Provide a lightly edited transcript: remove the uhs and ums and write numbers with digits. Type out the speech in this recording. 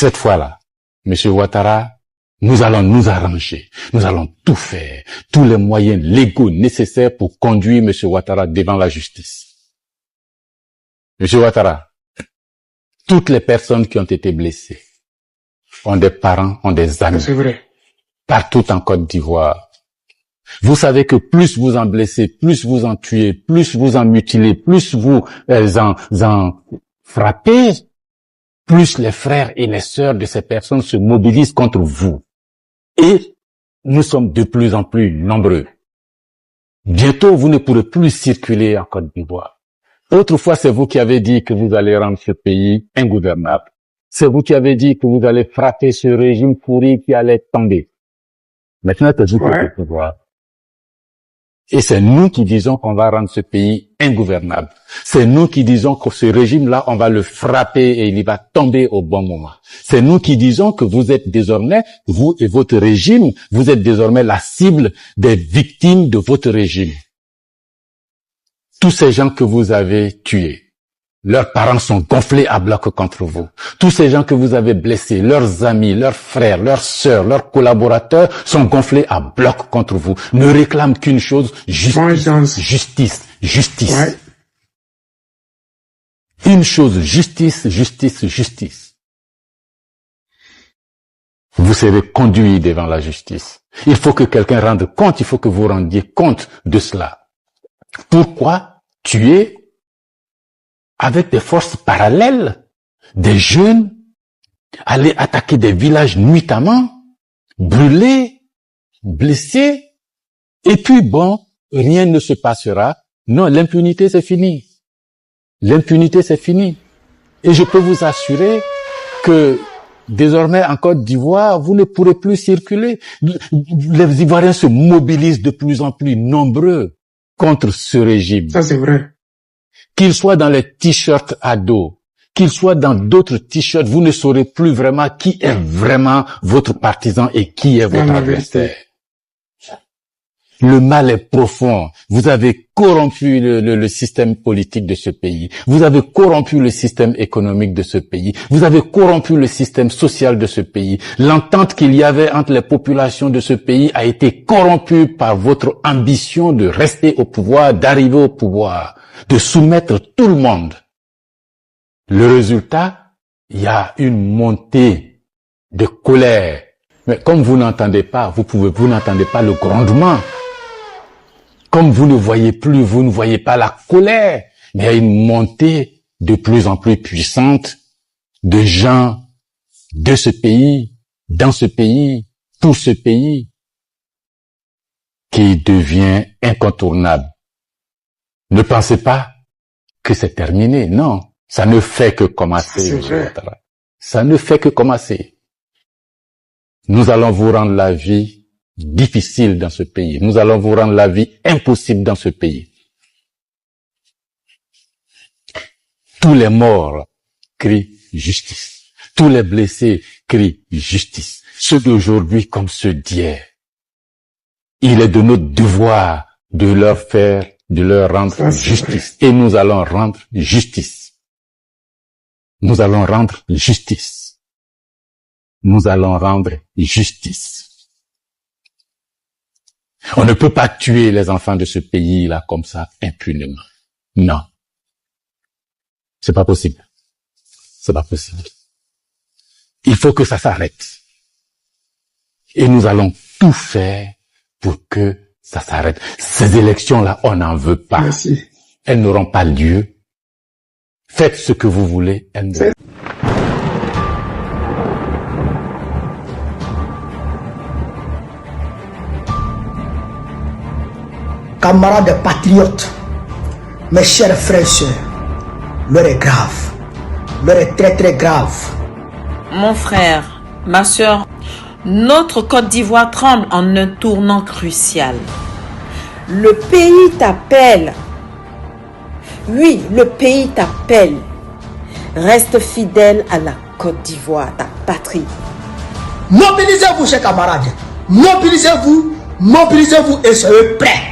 Cette fois-là, Monsieur Ouattara, nous allons nous arranger. Nous allons tout faire. Tous les moyens légaux nécessaires pour conduire Monsieur Ouattara devant la justice. Monsieur Ouattara, toutes les personnes qui ont été blessées ont des parents, ont des amis. C'est vrai. Partout en Côte d'Ivoire. Vous savez que plus vous en blessez, plus vous en tuez, plus vous en mutilez, plus vous en frappez, plus les frères et les sœurs de ces personnes se mobilisent contre vous. Et nous sommes de plus en plus nombreux. Bientôt, vous ne pourrez plus circuler en Côte d'Ivoire. Autrefois, c'est vous qui avez dit que vous allez rendre ce pays ingouvernable. C'est vous qui avez dit que vous allez frapper ce régime pourri qui allait tomber. Maintenant, c'est vous qui avez le pouvoir. Et c'est nous qui disons qu'on va rendre ce pays ingouvernable. C'est nous qui disons que ce régime-là, on va le frapper et il va tomber au bon moment. C'est nous qui disons que vous êtes désormais, vous et votre régime, vous êtes désormais la cible des victimes de votre régime. Tous ces gens que vous avez tués, leurs parents sont gonflés à bloc contre vous. Tous ces gens que vous avez blessés, leurs amis, leurs frères, leurs sœurs, leurs collaborateurs sont gonflés à bloc contre vous. Ne réclament qu'une chose, justice, justice, justice. Ouais. Une chose, justice, justice, justice. Vous serez conduit devant la justice. Il faut que quelqu'un rende compte, il faut que vous rendiez compte de cela. Pourquoi tuer avec des forces parallèles, des jeunes, aller attaquer des villages nuitamment, brûler, blesser, et puis bon, rien ne se passera. Non, l'impunité c'est fini. L'impunité c'est fini. Et je peux vous assurer que désormais en Côte d'Ivoire, vous ne pourrez plus circuler. Les Ivoiriens se mobilisent de plus en plus nombreux contre ce régime. Ça c'est vrai. Qu'il soit dans les t-shirts à dos, qu'il soit dans d'autres t-shirts, vous ne saurez plus vraiment qui est vraiment votre partisan et qui est votre adversaire. Le mal est profond. Vous avez corrompu le système politique de ce pays. Vous avez corrompu le système économique de ce pays. Vous avez corrompu le système social de ce pays. L'entente qu'il y avait entre les populations de ce pays a été corrompue par votre ambition de rester au pouvoir, d'arriver au pouvoir, de soumettre tout le monde. Le résultat, il y a une montée de colère. Mais comme vous n'entendez pas, vous n'entendez pas le grondement. Comme vous ne voyez plus, vous ne voyez pas la colère. Mais il y a une montée de plus en plus puissante de gens de ce pays, dans ce pays, pour ce pays, qui devient incontournable. Ne pensez pas que c'est terminé. Non, ça ne fait que commencer. Ça ne fait que commencer. Nous allons vous rendre la vie difficile dans ce pays. Nous allons vous rendre la vie impossible dans ce pays. Tous les morts crient justice. Tous les blessés crient justice. Ceux d'aujourd'hui comme ceux d'hier. Il est de notre devoir de leur rendre justice. Et nous allons rendre justice. Nous allons rendre justice. Nous allons rendre justice. On ne peut pas tuer les enfants de ce pays-là comme ça, impunément. Non. C'est pas possible. C'est pas possible. Il faut que ça s'arrête. Et nous allons tout faire pour que ça s'arrête. Ces élections-là, on n'en veut pas. Merci. Elles n'auront pas lieu. Faites ce que vous voulez. Elles n'auront pas. Camarades patriotes, mes chers frères et sœurs, l'heure est grave. L'heure est très très grave. Mon frère, ma sœur, notre Côte d'Ivoire tremble en un tournant crucial. Le pays t'appelle. Oui, le pays t'appelle. Reste fidèle à la Côte d'Ivoire, ta patrie. Mobilisez-vous, chers camarades. Mobilisez-vous et soyez prêts.